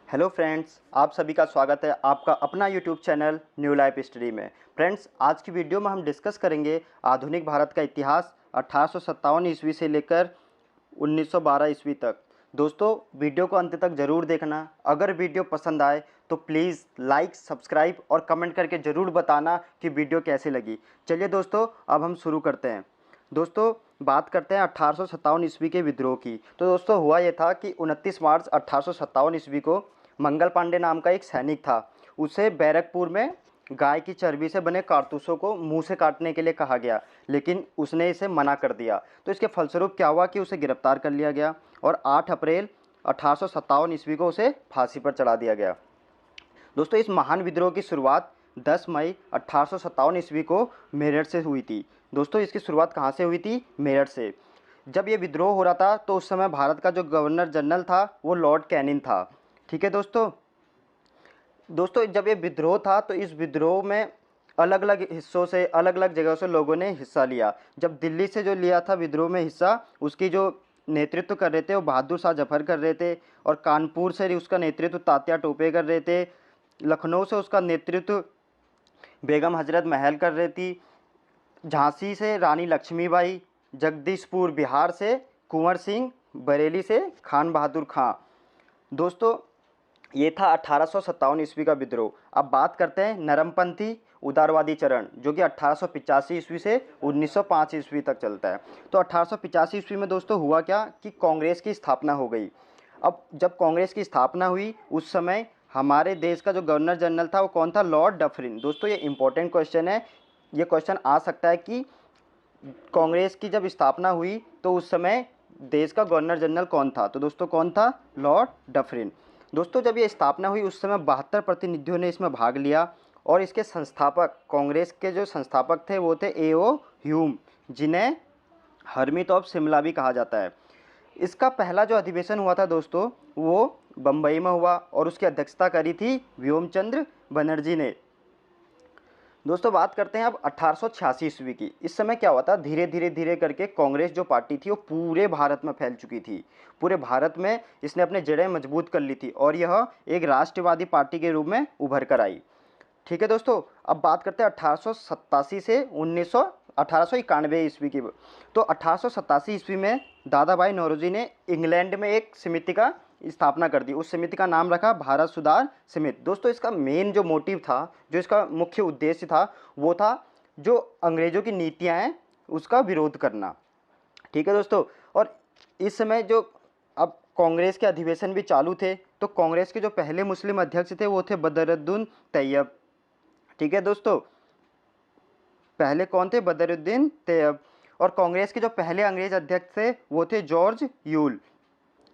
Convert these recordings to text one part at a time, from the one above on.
Hello friends, आप सभी का स्वागत है आपका अपना YouTube channel new life history में। फ्रेंड्स, आज की वीडियो में हम डिस्कस करेंगे आधुनिक भारत का इतिहास 1857 ईस्वी से लेकर 1912 ईस्वी तक। दोस्तों, वीडियो को अंत तक ज़रूर देखना। अगर वीडियो पसंद आए तो प्लीज़ लाइक, सब्सक्राइब और कमेंट करके ज़रूर बताना कि वीडियो कैसी लगी। चलिए दोस्तों, अब हम शुरू करते हैं। दोस्तों, बात करते हैं 1857 ईस्वी के विद्रोह की। तो दोस्तों, हुआ ये था कि 29 मार्च 1857 ईस्वी को मंगल पांडे नाम का एक सैनिक था। उसे बैरकपुर में गाय की चर्बी से बने कारतूसों को मुंह से काटने के लिए कहा गया, लेकिन उसने इसे मना कर दिया। तो इसके फलस्वरूप क्या हुआ कि उसे गिरफ्तार कर लिया गया और 8 अप्रैल 1857 ईस्वी को उसे फांसी पर चढ़ा दिया गया। दोस्तों, इस महान विद्रोह की शुरुआत 10 मई 1857 ईस्वी को मेरठ से हुई थी। दोस्तों, इसकी शुरुआत कहाँ से हुई थी? मेरठ से। जब ये विद्रोह हो रहा था तो उस समय भारत का जो गवर्नर जनरल था वो लॉर्ड कैनिंग था। ठीक है दोस्तों। जब ये विद्रोह था तो इस विद्रोह में अलग अलग हिस्सों से, अलग अलग जगहों से लोगों ने हिस्सा लिया। जब दिल्ली से जो लिया था विद्रोह में हिस्सा, उसकी जो नेतृत्व कर रहे थे वो बहादुर शाह जफर कर रहे थे, और कानपुर से उसका नेतृत्व तात्या टोपे कर रहे थे। लखनऊ से उसका नेतृत्व बेगम हजरत महल कर रही थी। झांसी से रानी लक्ष्मीबाई, जगदीशपुर बिहार से कुंवर सिंह, बरेली से खान बहादुर खां। दोस्तों, ये था 1857 ईस्वी का विद्रोह। अब बात करते हैं नरमपंथी उदारवादी चरण, जो कि 1885 ईस्वी से 1905 ईस्वी तक चलता है। तो 1885 ईस्वी में दोस्तों हुआ क्या कि कांग्रेस की स्थापना हो गई। अब जब कांग्रेस की स्थापना हुई उस समय हमारे देश का जो गवर्नर जनरल था वो कौन था? Lord Dufferin. दोस्तों, ये इंपॉर्टेंट क्वेश्चन है। ये क्वेश्चन आ सकता है कि कांग्रेस की जब स्थापना हुई तो उस समय देश का गवर्नर जनरल कौन था? तो दोस्तों, कौन था? Lord Dufferin. दोस्तों, जब ये स्थापना हुई उस समय 72 प्रतिनिधियों ने इसमें भाग लिया, और इसके संस्थापक, कांग्रेस के जो संस्थापक थे वो थे ए.ओ. ह्यूम, जिन्हें हर्मिट ऑफ शिमला भी कहा जाता है। इसका पहला जो अधिवेशन हुआ था दोस्तों वो बम्बई में हुआ, और उसकी अध्यक्षता करी थी व्योमचंद्र बनर्जी ने। दोस्तों, बात करते हैं अब 1886 ईस्वी की। इस समय क्या हुआ था? धीरे धीरे धीरे करके कांग्रेस जो पार्टी थी वो पूरे भारत में फैल चुकी थी। पूरे भारत में इसने अपने जड़ें मजबूत कर ली थी और यह एक राष्ट्रवादी पार्टी के रूप में उभर कर आई। ठीक है दोस्तों। अब बात करते हैं 1887 से 1891 ईस्वी की। तो 1887 ईस्वी में दादा भाई नौरोजी ने इंग्लैंड में एक समिति का स्थापना कर दी। उस समिति का नाम रखा भारत सुधार समिति। दोस्तों, इसका मेन जो मोटिव था, जो इसका मुख्य उद्देश्य था, वो था जो अंग्रेजों की नीतियां हैं उसका विरोध करना। ठीक है दोस्तों। और इस समय जो अब कांग्रेस के अधिवेशन भी चालू थे, तो कांग्रेस के जो पहले मुस्लिम अध्यक्ष थे वो थे बदरुद्दीन तैयब। ठीक है दोस्तों, पहले कौन थे? बदरुद्दीन तैयब। और कांग्रेस के जो पहले अंग्रेज अध्यक्ष थे वो थे जॉर्ज यूल।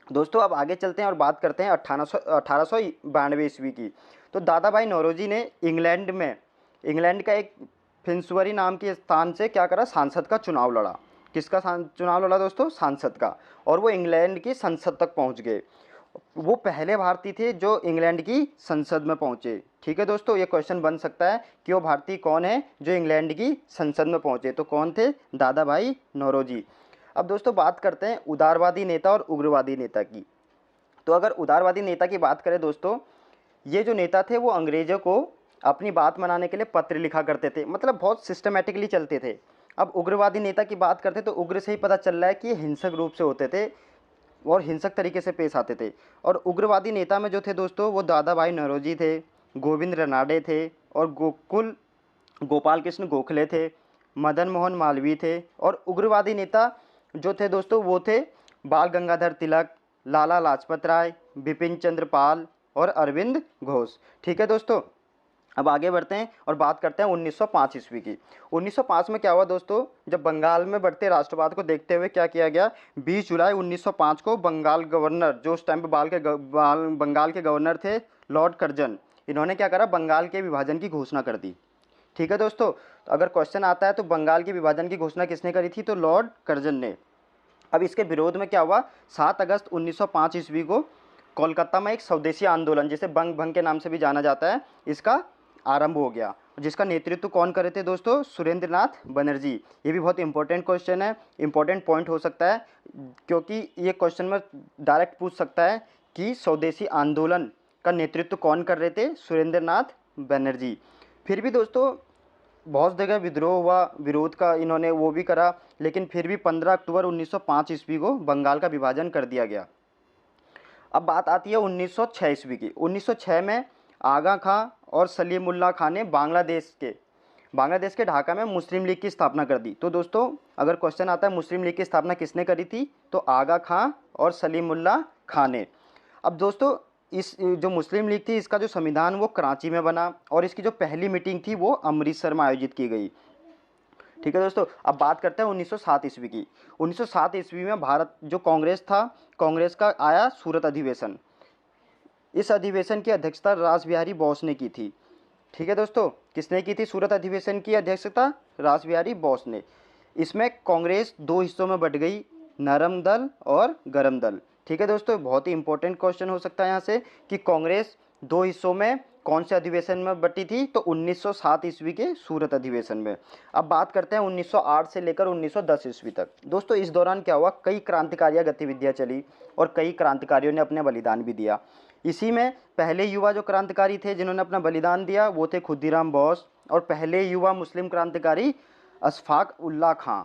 दोस्तों, अब आगे चलते हैं और बात करते हैं 1892 ईस्वी की। तो दादा भाई नौरोजी ने इंग्लैंड का एक फिंसबरी नाम के स्थान से क्या करा? सांसद का चुनाव लड़ा। किसका चुनाव लड़ा दोस्तों? सांसद का। और वो इंग्लैंड की संसद तक पहुंच गए। वो पहले भारतीय थे जो इंग्लैंड की संसद में पहुंचे। ठीक है दोस्तों, ये क्वेश्चन बन सकता है कि वो भारतीय कौन है जो इंग्लैंड की संसद में पहुंचे? तो कौन थे? दादा भाई नौरोजी। अब दोस्तों, बात करते हैं उदारवादी नेता और उग्रवादी नेता की। तो अगर उदारवादी नेता की बात करें दोस्तों, ये जो नेता थे वो अंग्रेजों को अपनी बात मनाने के लिए पत्र लिखा करते थे, मतलब बहुत सिस्टमेटिकली चलते थे। अब उग्रवादी नेता की बात करते तो उग्र से ही पता चल रहा है कि ये हिंसक रूप से होते थे और हिंसक तरीके से पेश आते थे। और उग्रवादी नेता में जो थे दोस्तों वो दादा भाई नौरोजी थे, गोविंद रनाडे थे, और गोपाल कृष्ण गोखले थे, मदन मोहन मालवीय थे। और उग्रवादी नेता जो थे दोस्तों वो थे बाल गंगाधर तिलक, लाला लाजपत राय, बिपिन चंद्र पाल और अरविंद घोष। ठीक है दोस्तों। अब आगे बढ़ते हैं और बात करते हैं 1905 ईस्वी की। 1905 में क्या हुआ दोस्तों? जब बंगाल में बढ़ते राष्ट्रवाद को देखते हुए क्या किया गया? 20 जुलाई 1905 को बंगाल गवर्नर, जो उस टाइम पे बंगाल के गवर्नर थे, लॉर्ड कर्जन, इन्होंने क्या करा? बंगाल के विभाजन की घोषणा कर दी। ठीक है दोस्तों। तो अगर क्वेश्चन आता है तो बंगाल के विभाजन की घोषणा किसने करी थी? तो लॉर्ड कर्जन ने। अब इसके विरोध में क्या हुआ? 7 अगस्त 1905 ईस्वी को कोलकाता में एक स्वदेशी आंदोलन, जिसे बंग भंग के नाम से भी जाना जाता है, इसका आरंभ हो गया, जिसका नेतृत्व कौन करे थे दोस्तों? सुरेंद्रनाथ बनर्जी। ये भी बहुत इंपॉर्टेंट क्वेश्चन है, इंपॉर्टेंट पॉइंट हो सकता है, क्योंकि ये क्वेश्चन में डायरेक्ट पूछ सकता है कि स्वदेशी आंदोलन का नेतृत्व कौन कर रहे थे? सुरेंद्र नाथ बनर्जी। फिर भी दोस्तों बहुत जगह विद्रोह हुआ, विरोध का इन्होंने वो भी करा, लेकिन फिर भी 15 अक्टूबर 1905 ईस्वी को बंगाल का विभाजन कर दिया गया। अब बात आती है 1906 ईस्वी की। 1906 में आगा खां और सलीमुल्लाह खां ने बांग्लादेश के ढाका में मुस्लिम लीग की स्थापना कर दी। तो दोस्तों अगर क्वेश्चन आता है मुस्लिम लीग की स्थापना किसने करी थी, तो आगा खां और सलीमुल्लाह खां ने। अब दोस्तों इस जो मुस्लिम लीग थी इसका जो संविधान वो कराची में बना और इसकी जो पहली मीटिंग थी वो अमृतसर में आयोजित की गई। ठीक है दोस्तों, अब बात करते हैं 1907 ईस्वी की। 1907 ईस्वी में भारत जो कांग्रेस था, कांग्रेस का आया सूरत अधिवेशन। इस अधिवेशन की अध्यक्षता रासबिहारी बोस ने की थी। ठीक है दोस्तों, किसने की थी सूरत अधिवेशन की अध्यक्षता? रासबिहारी बोस ने। इसमें कांग्रेस दो हिस्सों में बट गई, नरम दल और गरम दल। ठीक है दोस्तों, बहुत ही इंपॉर्टेंट क्वेश्चन हो सकता है यहाँ से कि कांग्रेस दो हिस्सों में कौन से अधिवेशन में बटी थी, तो 1907 ईस्वी के सूरत अधिवेशन में। अब बात करते हैं 1908 से लेकर 1910 ईस्वी तक। दोस्तों इस दौरान क्या हुआ, कई क्रांतिकारी गतिविधियां चली और कई क्रांतिकारियों ने अपने बलिदान भी दिया। इसी में पहले युवा जो क्रांतिकारी थे जिन्होंने अपना बलिदान दिया वो थे खुदीराम बोस और पहले युवा मुस्लिम क्रांतिकारी अशफाक उल्लाह खां।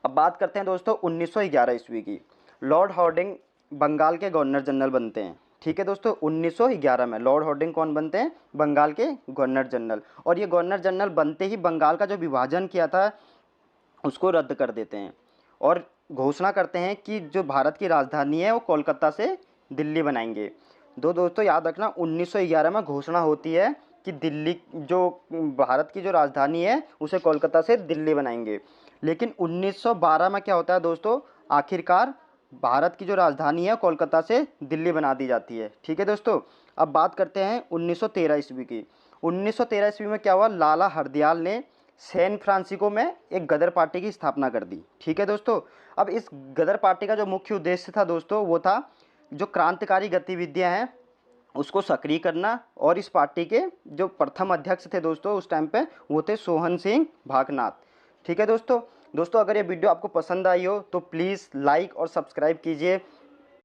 अब बात करते हैं दोस्तों 1911 ईस्वी की। लॉर्ड हार्डिंग बंगाल के गवर्नर जनरल बनते हैं। ठीक है दोस्तों, 1911 में लॉर्ड हार्डिंग कौन बनते हैं? बंगाल के गवर्नर जनरल। और ये गवर्नर जनरल बनते ही बंगाल का जो विभाजन किया था उसको रद्द कर देते हैं और घोषणा करते हैं कि जो भारत की राजधानी है वो कोलकाता से दिल्ली बनाएंगे। दोस्तों याद रखना 1911 में घोषणा होती है कि दिल्ली जो भारत की जो राजधानी है उसे कोलकाता से दिल्ली बनाएंगे। लेकिन 1912 में क्या होता है दोस्तों, आखिरकार भारत की जो राजधानी है कोलकाता से दिल्ली बना दी जाती है। ठीक है दोस्तों, अब बात करते हैं 1913 ईस्वी की। 1913 ईस्वी में क्या हुआ, लाला हरदयाल ने सैन फ्रांसिस्को में एक गदर पार्टी की स्थापना कर दी। ठीक है दोस्तों, अब इस गदर पार्टी का जो मुख्य उद्देश्य था दोस्तों वो था जो क्रांतिकारी गतिविधियां हैं उसको सक्रिय करना। और इस पार्टी के जो प्रथम अध्यक्ष थे दोस्तों उस टाइम पे वो थे सोहन सिंह भागनाथ। ठीक है दोस्तों, अगर ये वीडियो आपको पसंद आई हो तो प्लीज़ लाइक और सब्सक्राइब कीजिए